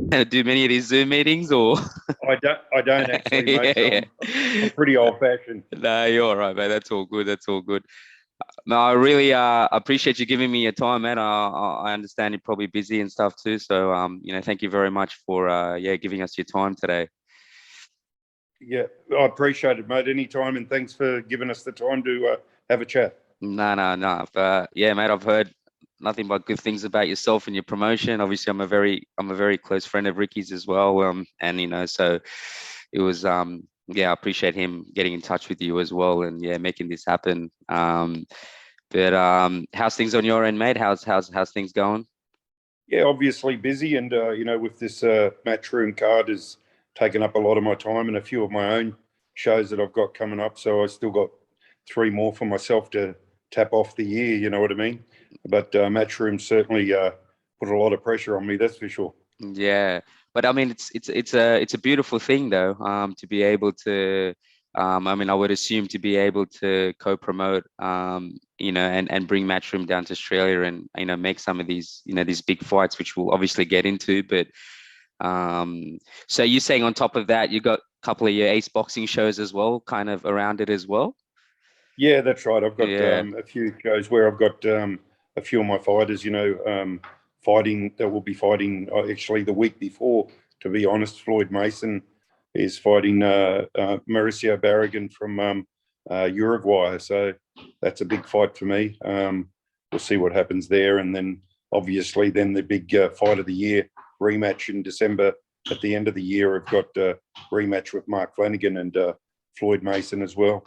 Do many of these Zoom meetings or? I don't actually, mate. Yeah, So yeah. I'm pretty old fashioned. No, you're all right, man. That's all good. That's all good. No, I really appreciate you giving me your time, man. I understand you're probably busy and stuff too. So thank you very much for giving us your time today. Yeah, I appreciate it, mate. Anytime, and thanks for giving us the time to have a chat. No, no, no. But yeah, mate, I've heard nothing but good things about yourself and your promotion. Obviously, I'm a very close friend of Ricky's as well. And so it was I appreciate him getting in touch with you as well and yeah, making this happen. But how's things on your end, mate? How's things going? Yeah, obviously busy, and with this Matchroom card has taken up a lot of my time and a few of my own shows that I've got coming up. So I still got three more for myself to tap off the year. You know what I mean? But Matchroom certainly put a lot of pressure on me. That's for sure. Yeah, but I mean, it's a beautiful thing though, to be able to, I mean, I would assume to be able to co-promote, and bring Matchroom down to Australia and make some of these big fights, which we'll obviously get into. But so you're saying on top of that, you got a couple of your Ace boxing shows as well, kind of around it as well. Yeah, that's right. I've got Yeah. a few shows where I've got a few of my fighters, fighting that will be fighting actually the week before. To be honest, Floyd Mason is fighting Mauricio Barragan from Uruguay, so that's a big fight for me. We'll see what happens there, and then obviously then the big fight of the year rematch in December at the end of the year. I've got a rematch with Mark Flanagan and Floyd Mason as well.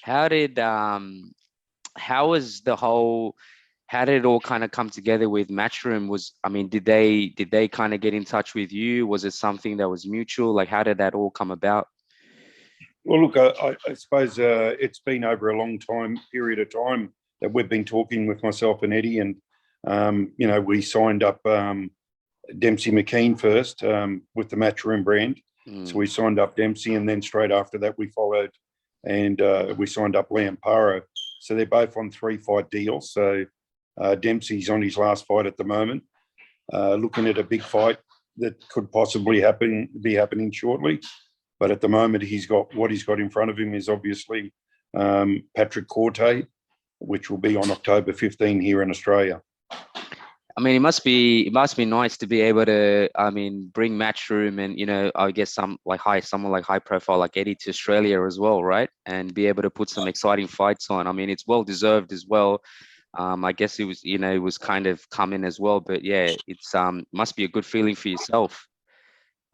How did how was the whole how did it all kind of come together with Matchroom? I mean, did they kind of get in touch with you? Was it something that was mutual? Like, how did that all come about? Well, look, I suppose it's been over a long period of time that we've been talking with myself and Eddie, and we signed up Dempsey McKean first with the Matchroom brand. So Mm, we signed up Dempsey, and then straight after that we followed, and we signed up Liam Paro. So they're both on 3-fight deals. So Dempsey's on his last fight at the moment, looking at a big fight that could possibly be happening shortly. But at the moment, he's got in front of him is obviously Patrick Corte, which will be on October 15 here in Australia. I mean, it must be nice to be able to, I mean, bring Matchroom and I guess someone like high profile like Eddie to Australia as well, right? And be able to put some exciting fights on. I mean, it's well deserved as well. I guess it was kind of coming as well, but yeah, it's must be a good feeling for yourself.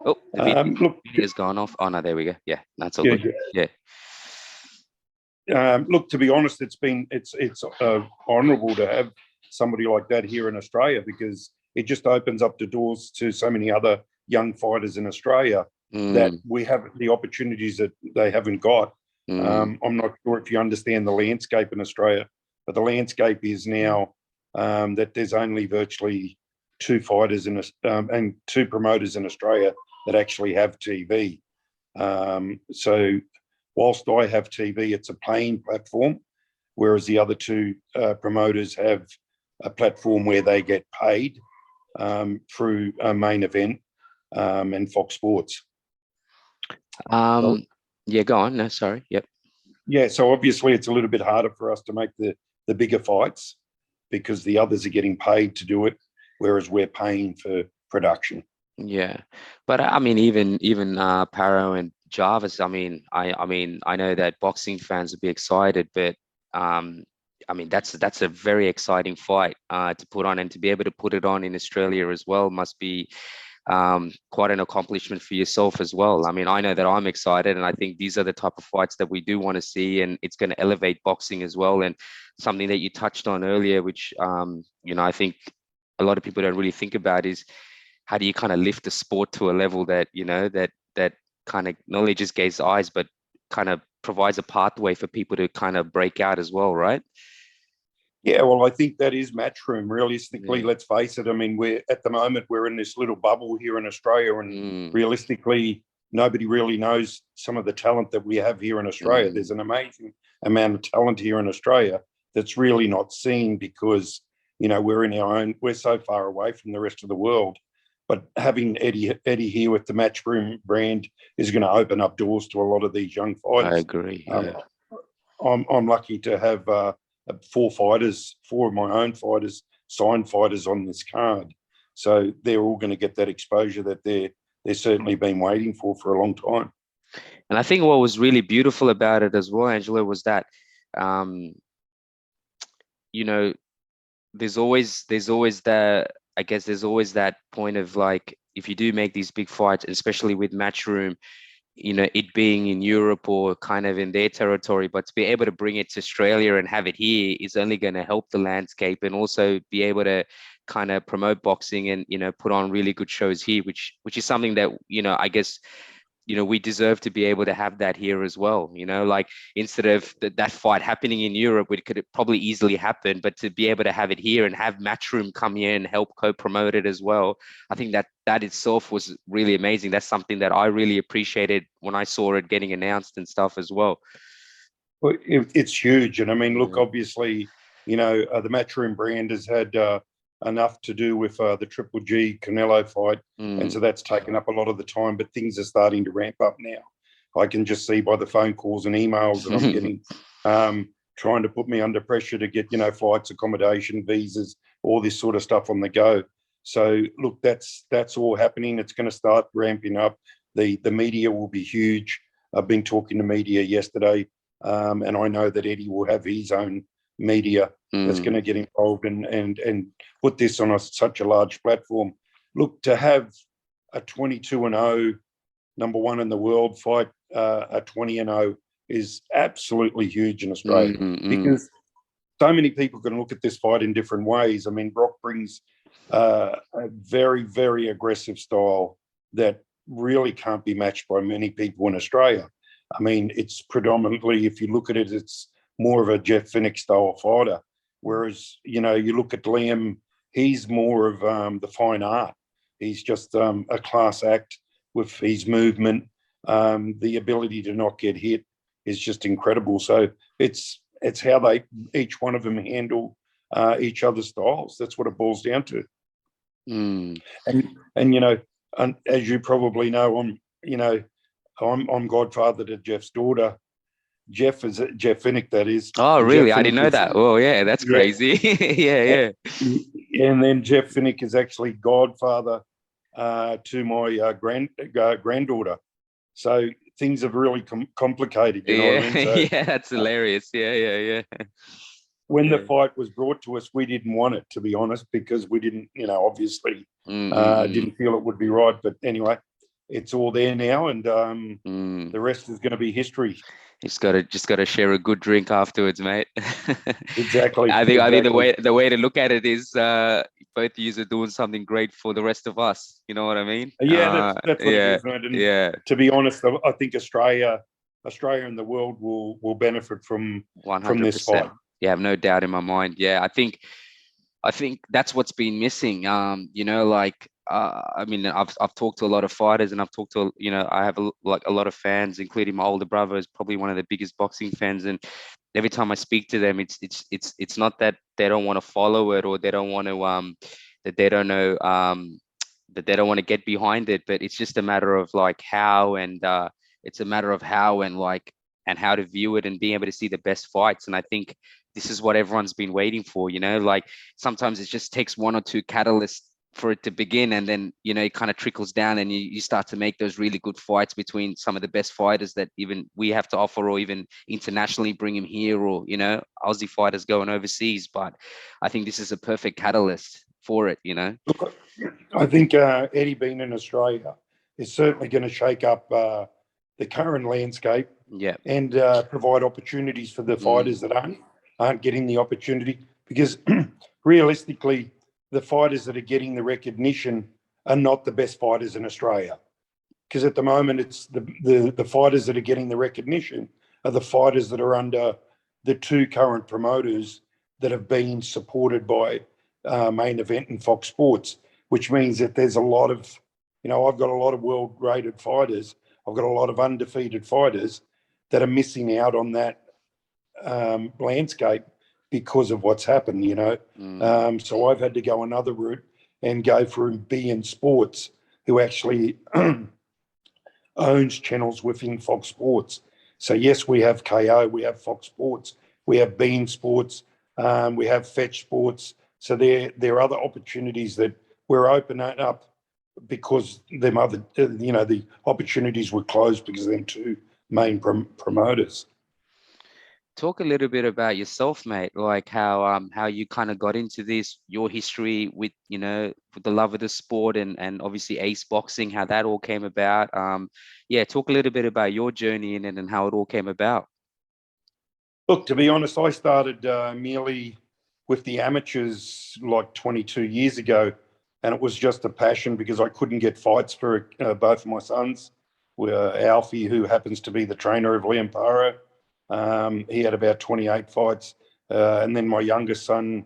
Oh, the Look, video's gone off. Oh no, there we go. Yeah, that's all yeah, good. Yeah. look. To be honest, it's honourable to have somebody like that here in Australia, because it just opens up the doors to so many other young fighters in Australia that Mm, we have the opportunities that they haven't got. mm, I'm not sure if you understand the landscape in Australia, but the landscape is now that there's only virtually two fighters and two promoters in Australia that actually have TV. So whilst I have TV, it's a paying platform, whereas the other two promoters have a platform where they get paid through a main event and Fox Sports. So, um, yeah, go on. No, sorry. Yep. yeah, so obviously it's a little bit harder for us to make the bigger fights because the others are getting paid to do it, whereas we're paying for production. Yeah, but I mean, even Paro and Jarvis. I mean, I know that boxing fans would be excited, but um, I mean, that's a very exciting fight to put on, and to be able to put it on in Australia as well must be quite an accomplishment for yourself as well. I mean, I know that I'm excited, and I think these are the type of fights that we do want to see, and it's going to elevate boxing as well. And something that you touched on earlier, which I think a lot of people don't really think about is how do you kind of lift the sport to a level that that kind of not only just gaze eyes, but kind of provides a pathway for people to kind of break out as well, right? Yeah, well, I think that is Matchroom. Realistically, Yeah. let's face it. I mean, we're at the moment we're in this little bubble here in Australia, and Mm, realistically, nobody really knows some of the talent that we have here in Australia. mm, There's an amazing amount of talent here in Australia that's really not seen because we're in our own. We're so far away from the rest of the world. but having Eddie here with the Matchroom brand is going to open up doors to a lot of these young fighters. I agree. Yeah. I'm lucky to have four of my own fighters, signed fighters on this card. So they're all going to get that exposure that they're certainly been waiting for a long time. And I think what was really beautiful about it as well, Angelo, was that, you know, there's always that, I guess there's always that point of like, if you do make these big fights, especially with Matchroom, it being in Europe or kind of in their territory, but to be able to bring it to Australia and have it here is only going to help the landscape, and also be able to kind of promote boxing and, put on really good shows here, which is something that, I guess, we deserve to be able to have that here as well. Like, instead of that fight happening in Europe, it could probably easily happen, but to be able to have it here and have Matchroom come here and help co-promote it as well, I think that itself was really amazing. That's something that I really appreciated when I saw it getting announced and stuff as well. Well, it's huge. And I mean, look, obviously, the Matchroom brand has had enough to do with the Triple G Canelo fight. And so that's taken up a lot of the time, but things are starting to ramp up now. I can just see by the phone calls and emails that I'm getting, trying to put me under pressure to get, flights, accommodation, visas, all this sort of stuff on the go. So look, that's all happening. It's going to start ramping up. The media will be huge. I've been talking to media yesterday, and I know that Eddie will have his own media that's going to get involved and put this on such a large platform. Look, to have a 22-0 number one in the world fight a 20-0 is absolutely huge in Australia, because so many people can look at this fight in different ways. I mean, Brock brings a very, very aggressive style that really can't be matched by many people in Australia. I mean, it's predominantly, if you look at it, it's more of a Jeff Finnick style fighter. Whereas, you look at Liam, he's more of the fine art. He's just a class act with his movement. The ability to not get hit is just incredible. So it's how each one of them handle each other's styles. That's what it boils down to. And as you probably know, I'm godfather to Jeff's daughter. Jeff Finnick, that is. Oh, really? I didn't know that. Oh, yeah, that's crazy. Yeah. And then Jeff Finnick is actually godfather to my granddaughter. So things have really complicated, you know what I mean? So, yeah, that's hilarious. Yeah. When the fight was brought to us, we didn't want it, to be honest, because we didn't, obviously didn't feel it would be right. But anyway, it's all there now, and the rest is going to be history. Just gotta share a good drink afterwards, mate. Exactly. I think the way to look at it is both of you are doing something great for the rest of us. You know what I mean? Yeah, that's what it is, mate. And yeah. To be honest, I think Australia and the world will benefit from 100%. This fight. Yeah, I have no doubt in my mind. Yeah, I think that's what's been missing. I mean, I've talked to a lot of fighters, and I've talked to, I have a lot of fans, including my older brother, is probably one of the biggest boxing fans. And every time I speak to them, it's not that they don't want to follow it, or they don't want to that they don't know that they don't want to get behind it, but it's just a matter of like how, and it's a matter of how and and how to view it and being able to see the best fights. And I think this is what everyone's been waiting for, like sometimes it just takes one or two catalysts for it to begin, and then it kind of trickles down, and you start to make those really good fights between some of the best fighters that even we have to offer, or even internationally bring them here, or Aussie fighters going overseas. But I think this is a perfect catalyst for it. Look, I think Eddie being in Australia is certainly going to shake up the current landscape, and provide opportunities for the fighters that aren't getting the opportunity, because realistically, the fighters that are getting the recognition are not the best fighters in Australia. Because at the moment, it's the fighters that are getting the recognition are the fighters that are under the two current promoters that have been supported by Main Event and Fox Sports, which means that there's a lot of, I've got a lot of world-rated fighters. I've got a lot of undefeated fighters that are missing out on that landscape because of what's happened, So I've had to go another route and go through beIN Sports, who actually owns channels within Fox Sports. So yes, we have KO, we have Fox Sports, we have beIN Sports, we have Fetch Sports. So there are other opportunities that we're opening up because them other, the opportunities were closed because of them two main promoters. Talk a little bit about yourself, mate. Like how you kind of got into this, your history with with the love of the sport, and obviously Ace Boxing, how that all came about. Yeah, talk a little bit about your journey in it and how it all came about. Look, to be honest, I started merely with the amateurs like 22 years ago, and it was just a passion because I couldn't get fights for both of my sons. Alfie, who happens to be the trainer of Liam Paro, he had about 28 fights. And then my youngest son,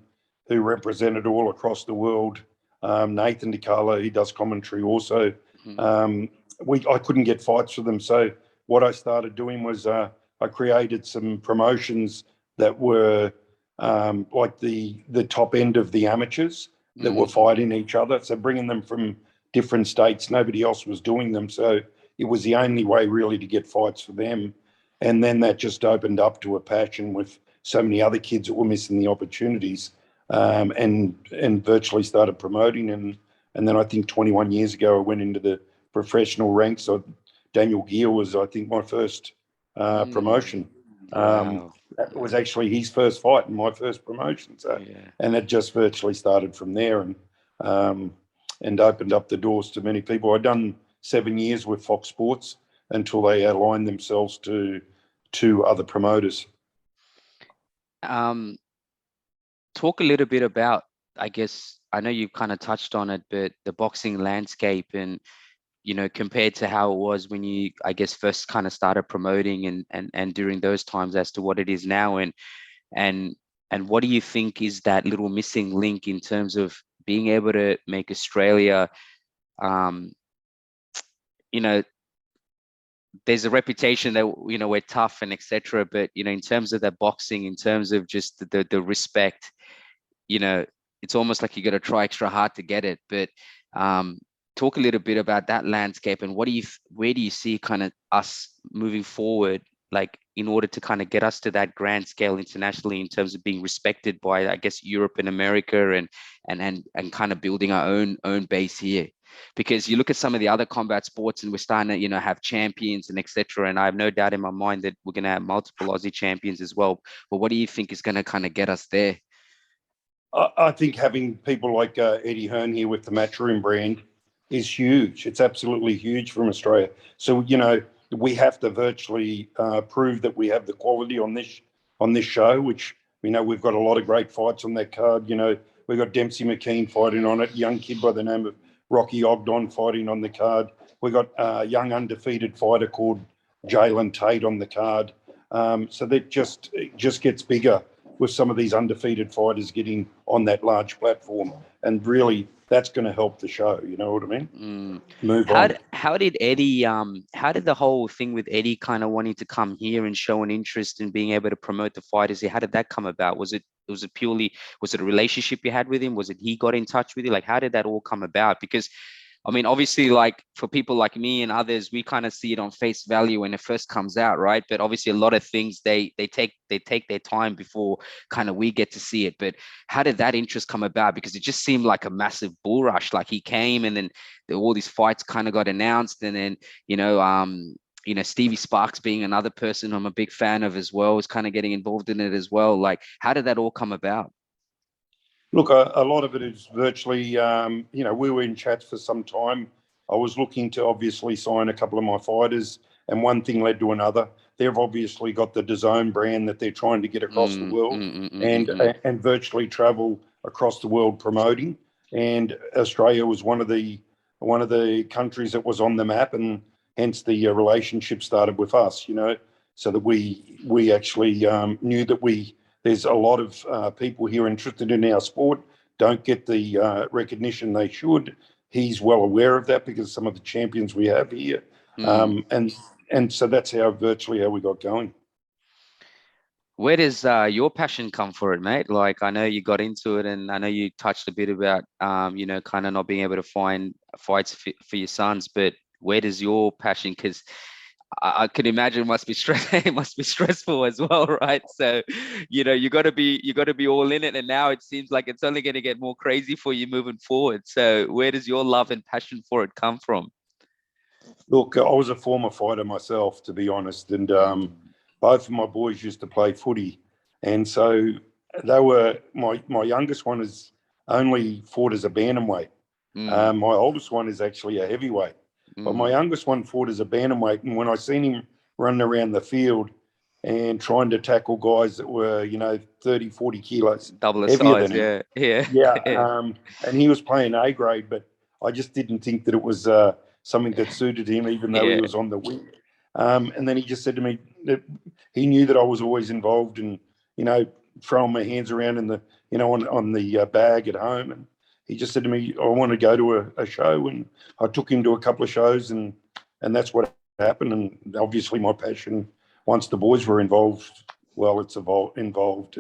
who represented all across the world, Nathan Di Carlo, he does commentary also. I couldn't get fights for them. So what I started doing was I created some promotions that were like the top end of the amateurs that were fighting each other. So bringing them from different states, nobody else was doing them. So it was the only way really to get fights for them. And then that just opened up to a passion with so many other kids that were missing the opportunities, and virtually started promoting. And then I think 21 years ago, I went into the professional ranks. So Daniel Gear was, I think, my first promotion. Wow. That was actually his first fight and my first promotion. So, Yeah. and it just virtually started from there, and opened up the doors to many people. I'd done 7 years with Fox Sports until they aligned themselves to other promoters. Talk a little bit about, I guess, I know you've kind of touched on it, but the boxing landscape and, compared to how it was when you, I guess, first kind of started promoting and during those times as to what it is now. And what do you think is that little missing link in terms of being able to make Australia, um, you know, there's a reputation that we're tough and etc. But in terms of that boxing, in terms of just the respect, it's almost like you got to try extra hard to get it. But talk a little bit about that landscape and where do you see kind of us moving forward, like in order to kind of get us to that grand scale internationally in terms of being respected by, I guess, Europe and America, and kind of building our own base here. Because you look at some of the other combat sports and we're starting to, have champions and etc. And I have no doubt in my mind that we're going to have multiple Aussie champions as well. But what do you think is going to kind of get us there? I think having people like Eddie Hearn here with the Matchroom brand is huge. It's absolutely huge from Australia. So, we have to virtually prove that we have the quality on this show, which we've got a lot of great fights on that card. We've got Dempsey McKean fighting on it, young kid by the name of Rocky Ogden fighting on the card. We've got a young undefeated fighter called Jalen Tate on the card. So that it just gets bigger with some of these undefeated fighters getting on that large platform. And really, that's going to help the show. You know what I mean? Move on. How did Eddie, how did the whole thing with Eddie kind of wanting to come here and show an interest in being able to promote the fighters here? How did that come about? Was it a relationship you had with him? Was it he got in touch with you? Like, how did that all come about? Because I mean, obviously, like for people like me and others, we kind of see it on face value when it first comes out, right? But obviously, a lot of things they take their time before kind of we get to see it. But how did that interest come about? Because it just seemed like a massive bull rush. Like he came, and then all these fights kind of got announced, and then Stevie Sparks being another person I'm a big fan of as well, is kind of getting involved in it as well. Like, how did that all come about? Look, a lot of it is virtually, we were in chats for some time. I was looking to obviously sign a couple of my fighters, and one thing led to another. They've obviously got the DAZN brand that they're trying to get across the world, and virtually travel across the world promoting. And Australia was one of the countries that was on the map, and hence the relationship started with us. So that we actually knew that there's a lot of people here interested in our sport, don't get the recognition they should. He's well aware of that because some of the champions we have here. And so that's virtually how we got going. Where does your passion come for it, mate? Like, I know you got into it, and I know you touched a bit about, kind of not being able to find fights for your sons. But where does your passion? Because I can imagine it must be it must be stressful as well, right? So, you got to be all in it, and now it seems like it's only going to get more crazy for you moving forward. So, where does your love and passion for it come from? Look, I was a former fighter myself, to be honest, and Mm, both of my boys used to play footy, and so they were my youngest one is only fought as a bantamweight. mm, My oldest one is actually a heavyweight, but my mm. youngest one fought as a bantamweight. And when I seen him running around the field and trying to tackle guys that were, 30, 40 kilos Double the heavier size, than him, yeah, yeah, yeah, yeah, and he was playing A grade, but I just didn't think that it was something that suited him, even though he yeah, was on the wing. And then he just said to me that he knew that I was always involved in, you know, throwing my hands around in the, on the bag at home. And he just said to me, I want to go to a show. And I took him to a couple of shows, and that's what happened. And obviously, my passion, once the boys were involved, well, it's involved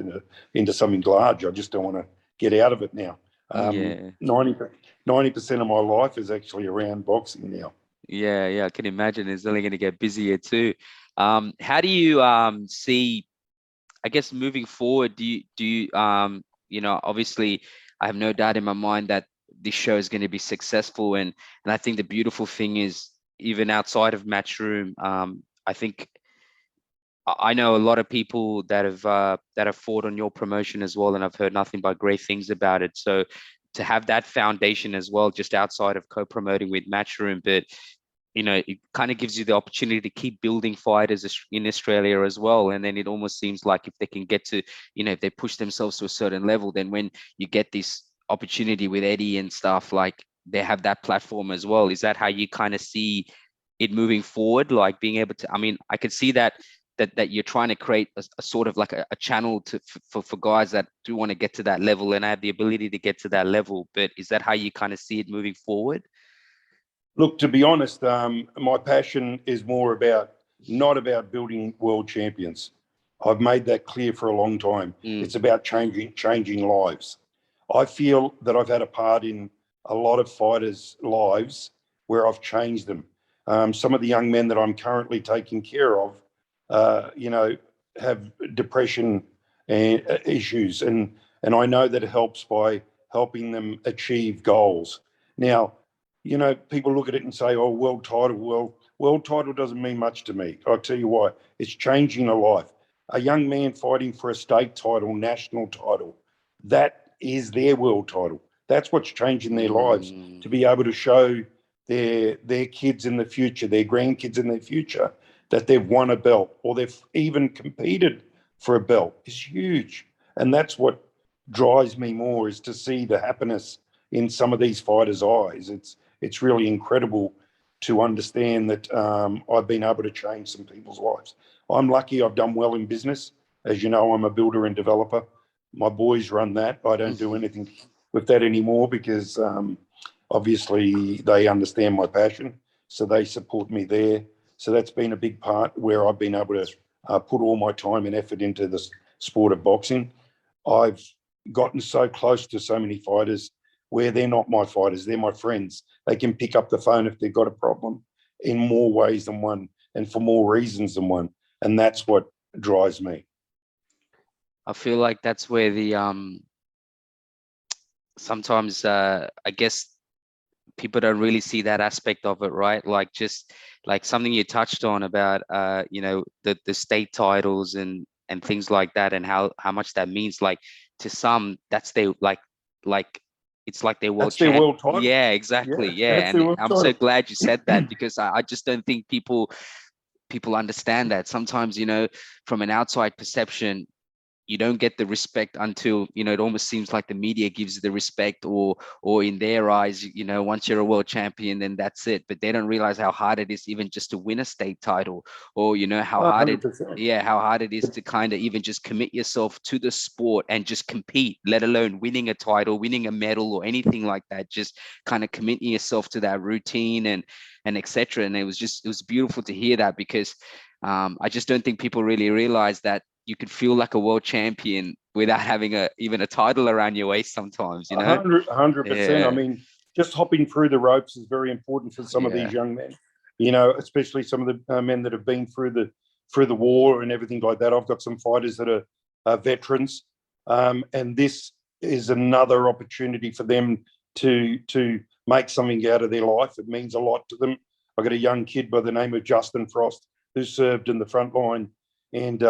into something large. I just don't want to get out of it now. Um, yeah. 90% of my life is actually around boxing now. Yeah, yeah, I can imagine it's only going to get busier too. How do you see, I guess, moving forward? Do you obviously, I have no doubt in my mind that this show is going to be successful, and I think the beautiful thing is, even outside of Matchroom, I think I know a lot of people that have fought on your promotion as well, and I've heard nothing but great things about it. So to have that foundation as well, just outside of co-promoting with Matchroom, but it kind of gives you the opportunity to keep building fighters in Australia as well. And then it almost seems like if they can get to, if they push themselves to a certain level, then when you get this opportunity with Eddie and stuff, like they have that platform as well. Is that how you kind of see it moving forward? Like being able to, I mean, I could see that you're trying to create a sort of like a channel for guys that do want to get to that level and have the ability to get to that level. But is that how you kind of see it moving forward? Look, to be honest, my passion is more about not about building world champions. I've made that clear for a long time. Mm, It's about changing lives. I feel that I've had a part in a lot of fighters' lives where I've changed them. Some of the young men that I'm currently taking care of, uh, you know, have depression and, issues, and I know that it helps by helping them achieve goals. Now, people look at it and say, "Oh, world title." Well, world title doesn't mean much to me. I'll tell you why. It's changing a life. A young man fighting for a state title, national title, that is their world title. That's what's changing their lives, mm, to be able to show their kids in the future, their grandkids in the future, that they've won a belt or they've even competed for a belt is huge. And that's what drives me more, is to see the happiness in some of these fighters' eyes. It's really incredible to understand that I've been able to change some people's lives. I'm lucky I've done well in business. As you know, I'm a builder and developer. My boys run that. I don't do mm. anything with that anymore because obviously they understand my passion. So they support me there. So that's been a big part where I've been able to put all my time and effort into the sport of boxing. I've gotten so close to so many fighters where they're not my fighters, they're my friends. They can pick up the phone if they've got a problem in more ways than one and for more reasons than one. And that's what drives me. I feel like that's where the sometimes I guess people don't really see that aspect of it, right? Like just like something you touched on about the state titles and things like that, and how much that means. Like to some, that's their like it's like their world That's their champ. world title. Yeah, Yeah, exactly. Yeah, that's their and world I'm so title. glad you said that because I just don't think people understand that. Sometimes, from an outside perception, you don't get the respect until it almost seems like the media gives you the respect, or in their eyes, once you're a world champion, then that's it. But they don't realize how hard it is even just to win a state title, or how hard it 100%. yeah, how hard it is to kind of even just commit yourself to the sport and just compete, let alone winning a title, winning a medal, or anything like that. Just kind of committing yourself to that routine and etc. And it was beautiful to hear that because I just don't think people really realize that you could feel like a world champion without having even a title around your waist sometimes, you know? 100%. I Yeah, mean, just hopping through the ropes is very important for some of yeah. these young men. You know, especially some of the men that have been through the war and everything like that. I've got some fighters that are veterans, and this is another opportunity for them to make something out of their life. It means a lot to them. I've got a young kid by the name of Justin Frost who served in the front line, and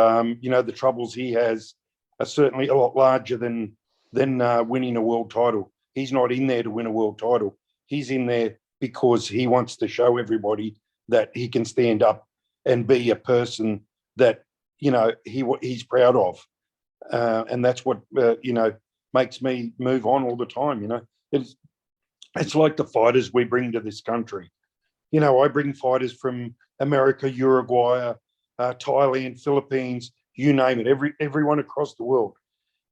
you know, the troubles he has are certainly a lot larger than winning a world title. He's not in there to win a world title. He's in there because he wants to show everybody that he can stand up and be a person that, you know, he's proud of, and that's what you know, makes me move on all the time. You know, it's like the fighters we bring to this country. You know, I bring fighters from America, Uruguay, Thailand, Philippines, you name it, everyone across the world.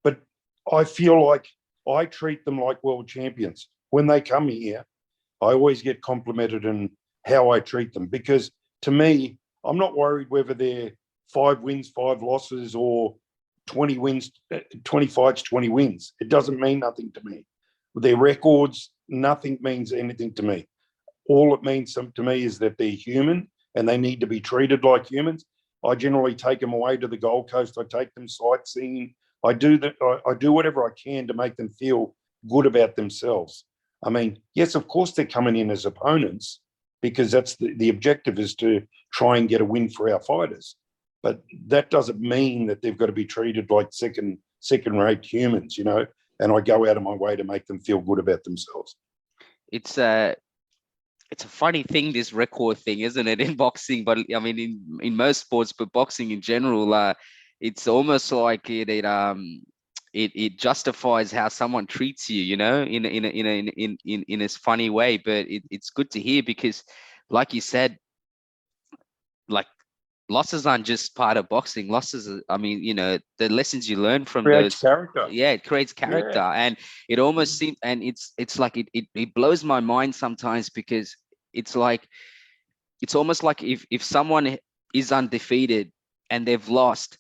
But I feel like I treat them like world champions. When they come here, I always get complimented on how I treat them, because to me, I'm not worried whether they're 5 wins, 5 losses, or 20 wins, 20 fights, 20 wins. It doesn't mean nothing to me. Their records, nothing means anything to me. All it means to me is that they're human and they need to be treated like humans. I generally take them away to the Gold Coast. I take them sightseeing. I do that. I do whatever I can to make them feel good about themselves. I mean, yes, of course they're coming in as opponents, because that's the objective, is to try and get a win for our fighters. But that doesn't mean that they've got to be treated like second-rate humans, you know. And I go out of my way to make them feel good about themselves. It's a funny thing, this record thing, isn't it, in boxing? But I mean, in most sports, but boxing in general, it's almost like it justifies how someone treats you, you know, in this funny way. But it's good to hear, because, like you said, like, losses aren't just part of boxing. Losses, I mean, you know, the lessons you learn from Creates those, character. yeah, it creates character. Yeah. And it almost seems, and it's like it blows my mind sometimes, because it's like, it's almost like if someone is undefeated and they've lost,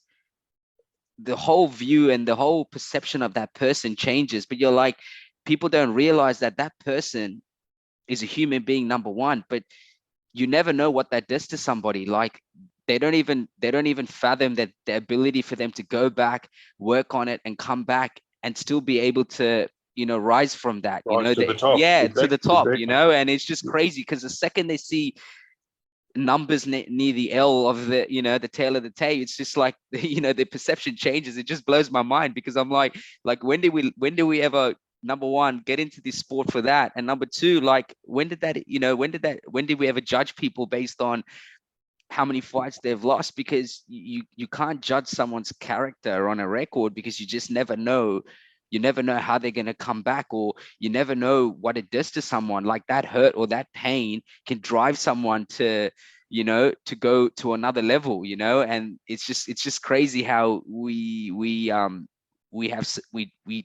the whole view and the whole perception of that person changes. But you're like, people don't realize that that person is a human being, number one, but you never know what that does to somebody. Like, they don't even fathom that the ability for them to go back, work on it, and come back and still be able to, you know, rise from that, you Rise know, to the top. yeah, to the Exactly. top, you Exactly. know. And it's just crazy, because the second they see numbers near the L of the, you know, the tail of the tape, it's just like, you know, the perception changes. It just blows my mind, because I'm like, when do we ever, number one, get into this sport for that, and number two, like, when did we ever judge people based on how many fights they've lost? Because you can't judge someone's character on a record, because you just never know. You never know how they're going to come back, or you never know what it does to someone. Like, that hurt or that pain can drive someone to, you know, to go to another level, you know. And it's just crazy how we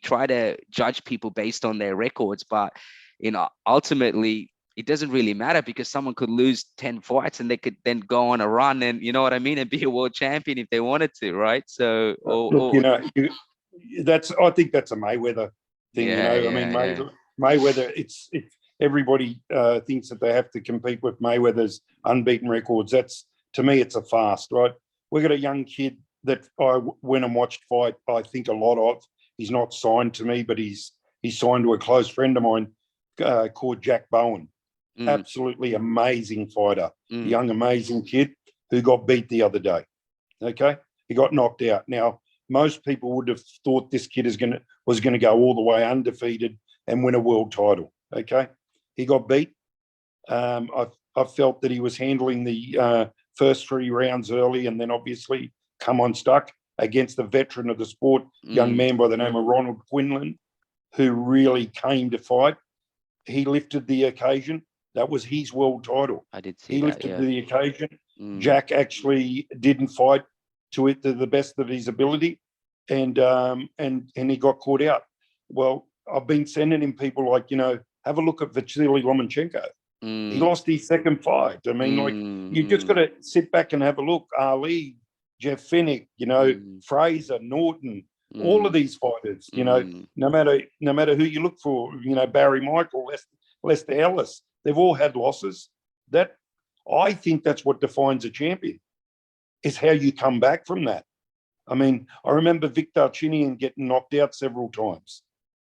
try to judge people based on their records. But, you know, ultimately, it doesn't really matter, because someone could lose 10 fights and they could then go on a run, and, you know what I mean, and be a world champion if they wanted to, right? So, Look, you know, I think that's a Mayweather thing. You yeah, know, I mean, yeah, yeah. Mayweather. It's everybody thinks that they have to compete with Mayweather's unbeaten records. That's, to me, it's a fast, right? We got a young kid that I went and watched fight. I think a lot of. He's not signed to me, but he's signed to a close friend of mine called Jack Bowen. Mm, Absolutely amazing fighter, mm, young amazing kid who got beat the other day. Okay, he got knocked out. Now, most people would have thought this kid was going to go all the way undefeated and win a world title. Okay, he got beat. I felt that he was handling the first 3 rounds early, and then obviously come unstuck against a veteran of the sport, young mm. man by the name of Ronald Quinlan, who really came to fight. He lifted the occasion. That was his world title. I did see He that, lifted yeah. the occasion. Mm, Jack actually didn't fight to it to the best of his ability, and he got caught out. Well, I've been sending him people like, you know, have a look at Vasily Lomachenko. He mm, lost his second fight. I mean, like, mm, you just got mm. to sit back and have a look. Ali Jeff Finnick, Fraser, Norton, all of these fighters, no matter who you look for, Barry Michael, Lester Ellis, they've all had losses. That, I think that's what defines a champion, is how you come back from that. I mean, I remember Victor Chinian getting knocked out several times,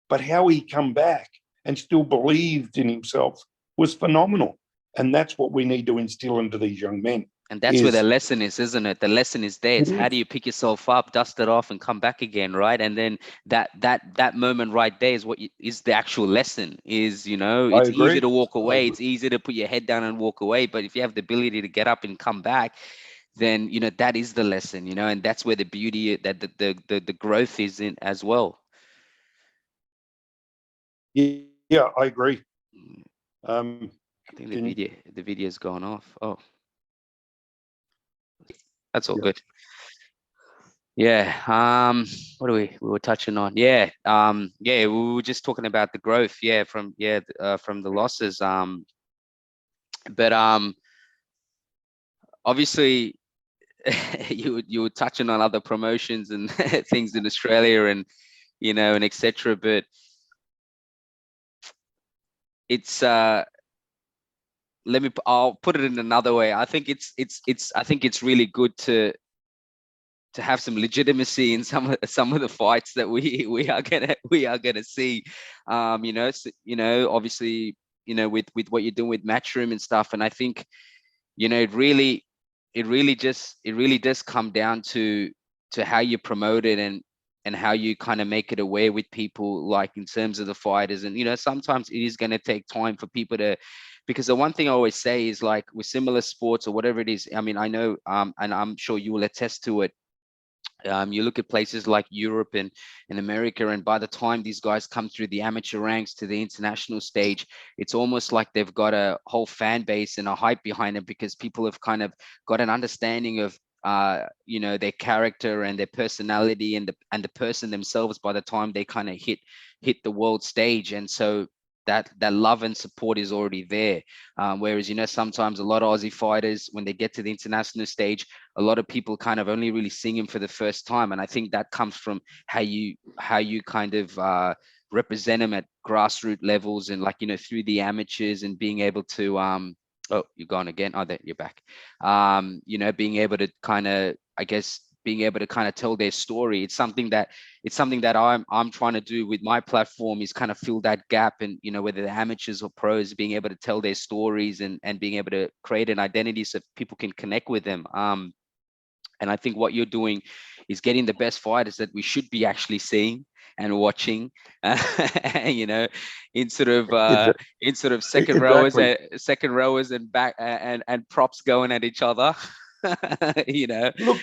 but how he come back and still believed in himself was phenomenal. And that's what we need to instill into these young men. And that's where the lesson is, isn't it? The lesson is there. It's how do you pick yourself up, dust it off, and come back again, right? And then that moment right there is what is the actual lesson. Is it's easy to walk away. It's easy to put your head down and walk away. But if you have the ability to get up and come back, then that is the lesson. And that's where the beauty, that the growth is in as well. Yeah, I agree. I think the video's gone off. Oh. That's all good. Yeah. What are we were touching on? Yeah. We were just talking about the growth. Yeah. From the losses. But obviously, you were touching on other promotions and things in Australia and and etc. But it's I'll put it in another way. I think it's really good to have some legitimacy in some of the fights that we are gonna see. Obviously, with what you're doing with Matchroom and stuff, and I think it really does come down to how you promote it and how you kind of make it aware with people, like in terms of the fighters. And sometimes it is going to take time for people to, because the one thing I always say is, like, with similar sports or whatever it is, I mean, I know and I'm sure you will attest to it. You look at places like Europe and America, and by the time these guys come through the amateur ranks to the international stage, it's almost like they've got a whole fan base and a hype behind them, because people have kind of got an understanding of their character and their personality and the person themselves by the time they kind of hit the world stage. And so that love and support is already there. Whereas sometimes a lot of Aussie fighters, when they get to the international stage, a lot of people kind of only really sing him for the first time. And I think that comes from how you kind of represent them at grassroots levels, and through the amateurs, and being able to oh, you're gone again. Oh, there, you're back. Being able to kind of, I guess, being able to kind of tell their story. It's something that I'm trying to do with my platform, is kind of fill that gap. And whether they're amateurs or pros, being able to tell their stories and being able to create an identity so people can connect with them. And I think what you're doing is getting the best fighters that we should be actually seeing and watching, in sort of second rowers and back and props going at each other. Look,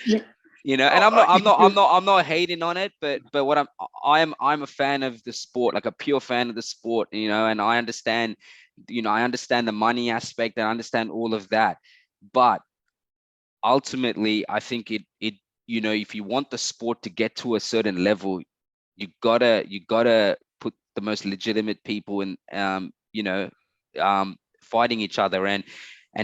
and I'm not hating on it, but what I'm a fan of the sport, like a pure fan of the sport, and I understand the money aspect, and I understand all of that, but ultimately I think it if you want the sport to get to a certain level, you gotta put the most legitimate people in fighting each other. And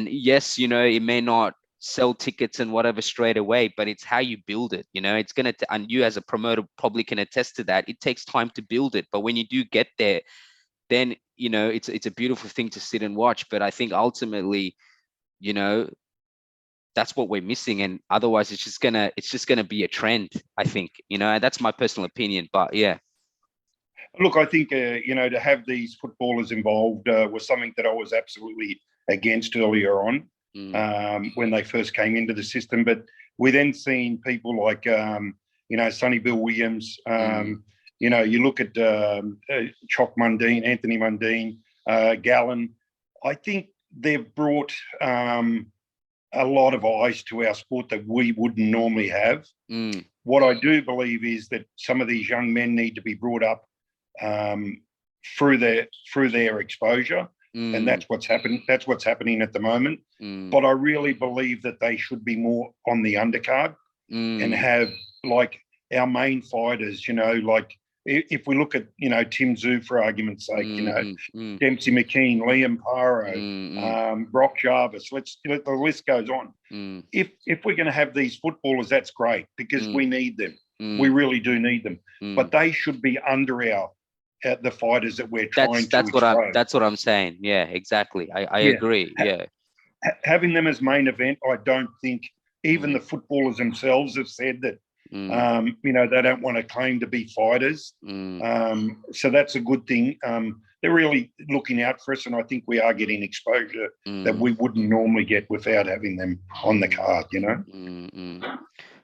yes, it may not sell tickets and whatever straight away, but it's how you build it. It's gonna and you as a promoter probably can attest to that. It takes time to build it, but when you do get there, then it's a beautiful thing to sit and watch. But I think ultimately, that's what we're missing, and otherwise it's just gonna be a trend, I think. And that's my personal opinion, but yeah. Look, I think to have these footballers involved was something that I was absolutely against earlier on, when they first came into the system. But we then seen people like Sonny Bill Williams. You look at Chock Mundine, Anthony Mundine, Gallen. I think they've brought a lot of eyes to our sport that we wouldn't normally have. What I do believe is that some of these young men need to be brought up through their exposure, and that's what's happening. That's what's happening at the moment. But I really believe that they should be more on the undercard and have, like, our main fighters, like if we look at, Tim Tszyu, for argument's sake, Dempsey McKean, Liam Paro, Brock Jarvis, the list goes on. If we're going to have these footballers, that's great, because we need them. We really do need them. But they should be under the fighters that we're trying to expose. That's what I'm saying. Yeah, exactly. I agree. Yeah. Having them as main event, I don't think even the footballers themselves have said that, they don't want to claim to be fighters. So that's a good thing. They're really looking out for us, and I think we are getting exposure that we wouldn't normally get without having them on the card,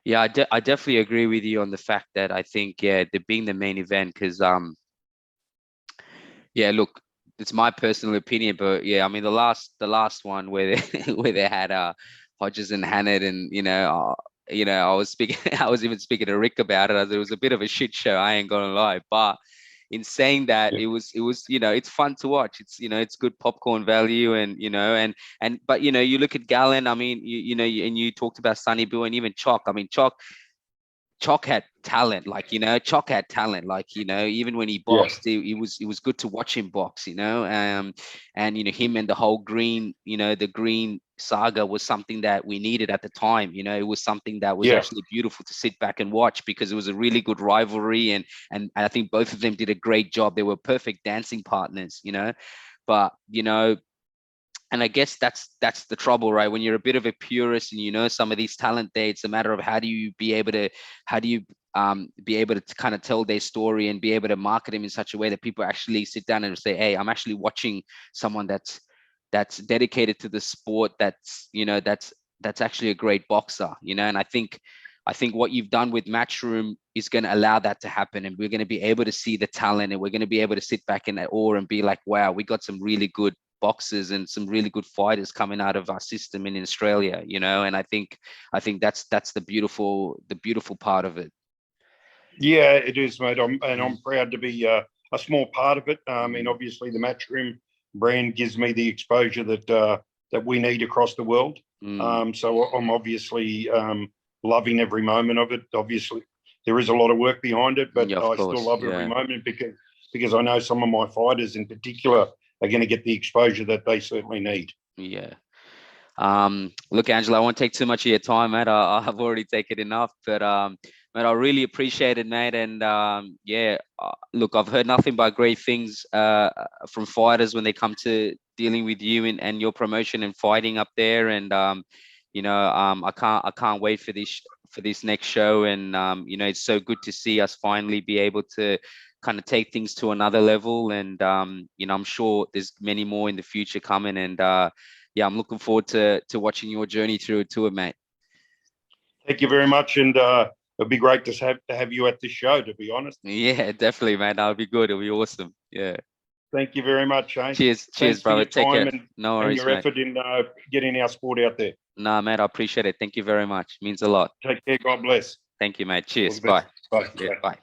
Yeah, I definitely agree with you on the fact that I think, they're being the main event because, look, it's my personal opinion, but yeah, I mean, the last one where they had Hodges and Hannett, and I was even speaking to Rick about it. It was a bit of a shit show. I ain't gonna lie, but in saying that, it was it's fun to watch. It's it's good popcorn value, and but you look at Gallen. I mean, and you talked about Sonny Bill and even Chalk. I mean, Chalk had talent, Chalk had talent, even when he boxed, it was good to watch him box, and him and the whole green, the green saga was something that we needed at the time. It was something that was actually beautiful to sit back and watch, because it was a really good rivalry, and I think both of them did a great job. They were perfect dancing partners, but and I guess that's the trouble, right? When you're a bit of a purist and some of these talent there, it's a matter of how do you be able to kind of tell their story and be able to market them in such a way that people actually sit down and say, hey, I'm actually watching someone that's dedicated to the sport, that's actually a great boxer, and I think what you've done with Matchroom is going to allow that to happen, and we're going to be able to see the talent, and we're going to be able to sit back in awe and be like, wow, we got some really good boxers and some really good fighters coming out of our system in Australia, and I think that's the beautiful part of it. Yeah, it is, mate. I'm proud to be a small part of it. I mean, obviously the Matchroom brand gives me the exposure that we need across the world. So I'm obviously loving every moment of it. Obviously there is a lot of work behind it, but I still love every moment, because I know some of my fighters in particular are going to get the exposure that they certainly need. Yeah. Look, Angelo, I won't take too much of your time, mate. I've already taken enough, but mate, I really appreciate it, mate. And look, I've heard nothing but great things from fighters when they come to dealing with you and your promotion and fighting up there. And I can't wait for this next show. And it's so good to see us finally be able to kind of take things to another level. And I'm sure there's many more in the future coming. And I'm looking forward to watching your journey through it, mate. Thank you very much, and it'd be great to have you at this show, to be honest. Yeah, definitely, man. That would be good. It'll be awesome. Yeah. Thank you very much, Shane. Cheers, brother. Take care. No worries, and your effort in getting our sport out there. Nah, mate, I appreciate it. Thank you very much. It means a lot. Take care. God bless. Thank you, mate. Cheers. Bye. Bye. Yeah, bye.